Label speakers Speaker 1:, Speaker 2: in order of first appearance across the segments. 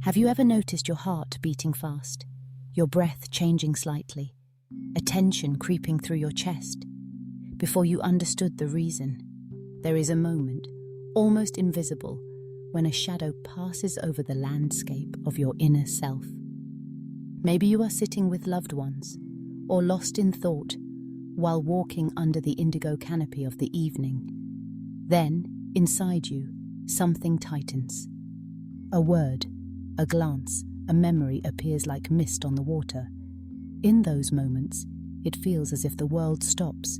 Speaker 1: Have you ever noticed your heart beating fast, your breath changing slightly, a tension creeping through your chest? Before you understood the reason, there is a moment, almost invisible, when a shadow passes over the landscape of your inner self. Maybe you are sitting with loved ones, or lost in thought, while walking under the indigo canopy of the evening. Then, inside you, something tightens. A word, a glance, a memory appears like mist on the water. In those moments, it feels as if the world stops,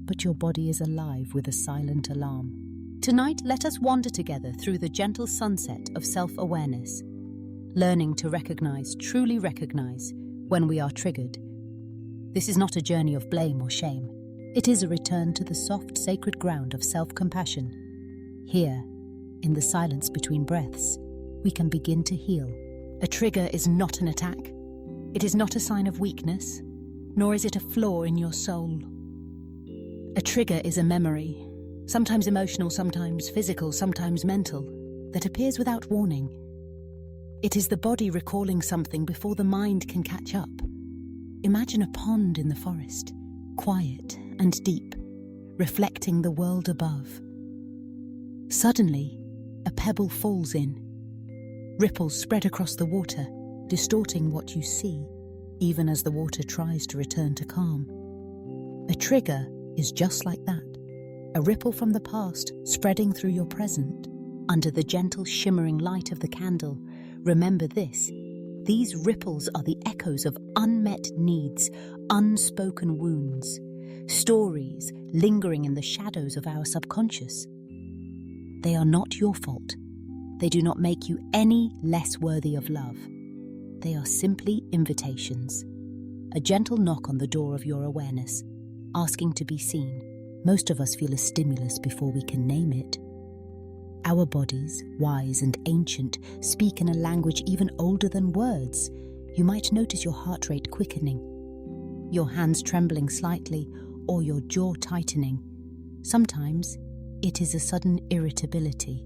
Speaker 1: but your body is alive with a silent alarm. Tonight, let us wander together through the gentle sunset of self-awareness, learning to truly recognize, when we are triggered. This is not a journey of blame or shame. It is a return to the soft, sacred ground of self-compassion. Here, in the silence between breaths, we can begin to heal. A trigger is not an attack. It is not a sign of weakness, nor is it a flaw in your soul. A trigger is a memory, sometimes emotional, sometimes physical, sometimes mental, that appears without warning. It is the body recalling something before the mind can catch up. Imagine a pond in the forest, quiet and deep, reflecting the world above. Suddenly, a pebble falls in. Ripples spread across the water, distorting what you see, even as the water tries to return to calm. A trigger is just like that, a ripple from the past spreading through your present. Under the gentle shimmering light of the candle, remember this: these ripples are the echoes of unmet needs, unspoken wounds, stories lingering in the shadows of our subconscious. They are not your fault. They do not make you any less worthy of love. They are simply invitations, a gentle knock on the door of your awareness, asking to be seen. Most of us feel a stimulus before we can name it. Our bodies, wise and ancient, speak in a language even older than words. You might notice your heart rate quickening, your hands trembling slightly, or your jaw tightening. Sometimes it is a sudden irritability,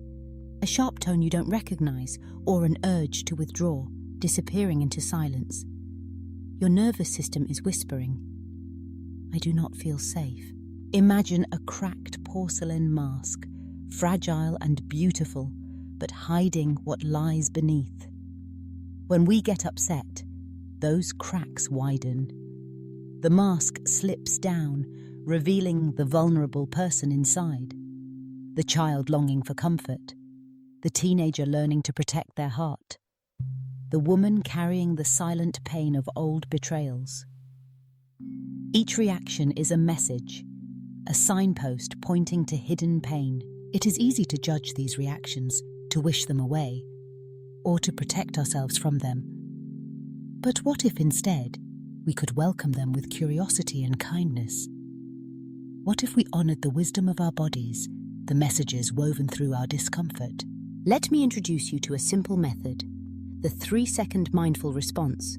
Speaker 1: a sharp tone you don't recognize, or an urge to withdraw, disappearing into silence. Your nervous system is whispering, "I do not feel safe." Imagine a cracked porcelain mask, fragile and beautiful, but hiding what lies beneath. When we get upset, those cracks widen. The mask slips down, revealing the vulnerable person inside. The child longing for comfort, the teenager learning to protect their heart, the woman carrying the silent pain of old betrayals. Each reaction is a message, a signpost pointing to hidden pain. It is easy to judge these reactions, to wish them away, or to protect ourselves from them. But what if instead we could welcome them with curiosity and kindness? What if we honored the wisdom of our bodies, the messages woven through our discomfort? Let me introduce you to a simple method, the 3-second mindful response.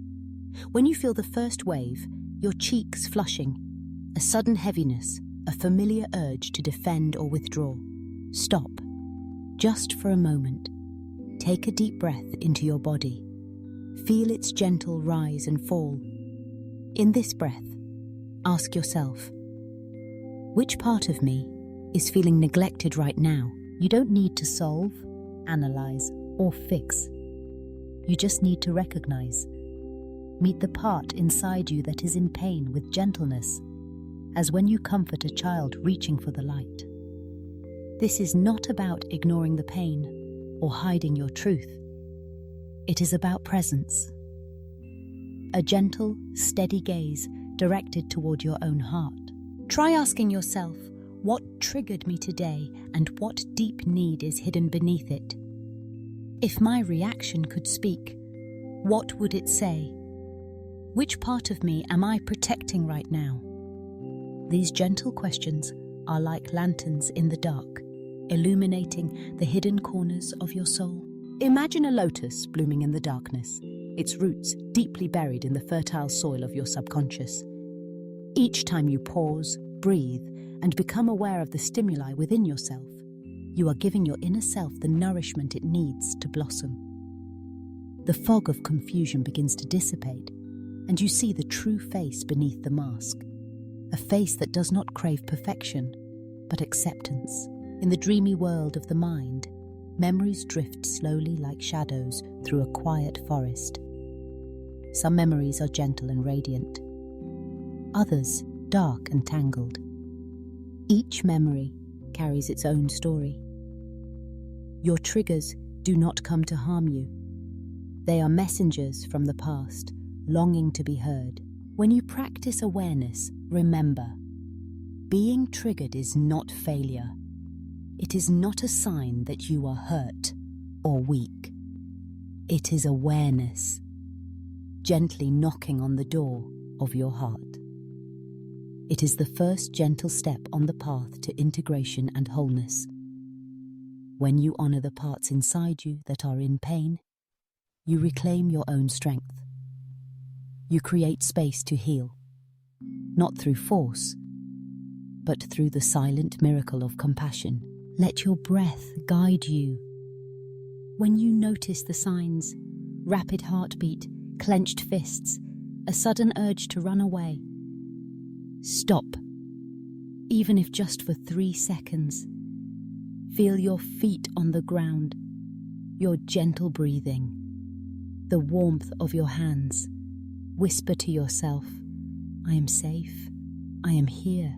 Speaker 1: When you feel the first wave, your cheeks flushing, a sudden heaviness, a familiar urge to defend or withdraw, stop. Just for a moment, take a deep breath into your body. Feel its gentle rise and fall. In this breath, ask yourself, which part of me is feeling neglected right now? You don't need to solve, analyze, or fix. You just need to recognize. Meet the part inside you that is in pain with gentleness, as when you comfort a child reaching for the light. This is not about ignoring the pain or hiding your truth. It is about presence. A gentle, steady gaze directed toward your own heart. Try asking yourself, what triggered me today and what deep need is hidden beneath it? If my reaction could speak, what would it say? Which part of me am I protecting right now? These gentle questions are like lanterns in the dark, illuminating the hidden corners of your soul. Imagine a lotus blooming in the darkness, its roots deeply buried in the fertile soil of your subconscious. Each time you pause, breathe, and become aware of the stimuli within yourself, you are giving your inner self the nourishment it needs to blossom. The fog of confusion begins to dissipate, and you see the true face beneath the mask. A face that does not crave perfection, but acceptance. In the dreamy world of the mind, memories drift slowly like shadows through a quiet forest. Some memories are gentle and radiant, others dark and tangled. Each memory carries its own story. Your triggers do not come to harm you. They are messengers from the past, longing to be heard. When you practice awareness, remember, being triggered is not failure. It is not a sign that you are hurt or weak. It is awareness, gently knocking on the door of your heart. It is the first gentle step on the path to integration and wholeness. When you honor the parts inside you that are in pain, you reclaim your own strength. You create space to heal, not through force, but through the silent miracle of compassion. Let your breath guide you. When you notice the signs, rapid heartbeat, clenched fists, a sudden urge to run away, stop, even if just for 3 seconds. Feel your feet on the ground, your gentle breathing, the warmth of your hands. Whisper to yourself, I am safe, I am here,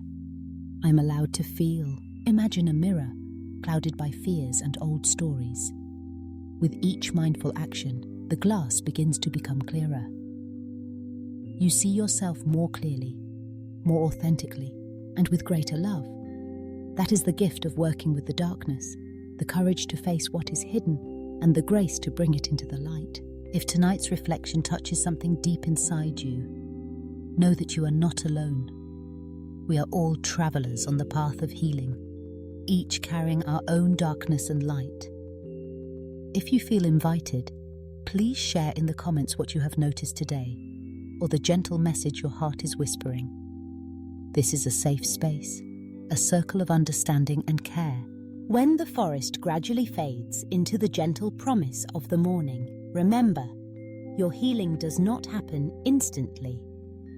Speaker 1: I am allowed to feel. Imagine a mirror clouded by fears and old stories. With each mindful action, the glass begins to become clearer. You see yourself more clearly, more authentically, and with greater love. That is the gift of working with the darkness, the courage to face what is hidden, and the grace to bring it into the light. If tonight's reflection touches something deep inside you, know that you are not alone. We are all travelers on the path of healing, each carrying our own darkness and light. If you feel invited, please share in the comments what you have noticed today, or the gentle message your heart is whispering. This is a safe space, a circle of understanding and care. When the forest gradually fades into the gentle promise of the morning, remember, your healing does not happen instantly.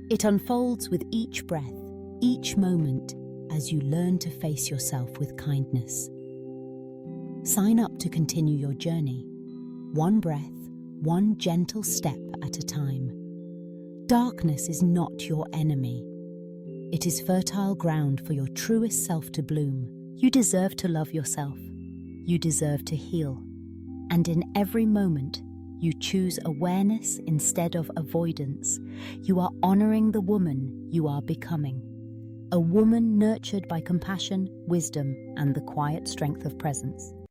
Speaker 1: It unfolds with each breath, each moment, as you learn to face yourself with kindness. Sign up to continue your journey, one breath, one gentle step at a time. Darkness is not your enemy. It is fertile ground for your truest self to bloom. You deserve to love yourself. You deserve to heal. And in every moment, you choose awareness instead of avoidance. You are honoring the woman you are becoming. A woman nurtured by compassion, wisdom, and the quiet strength of presence.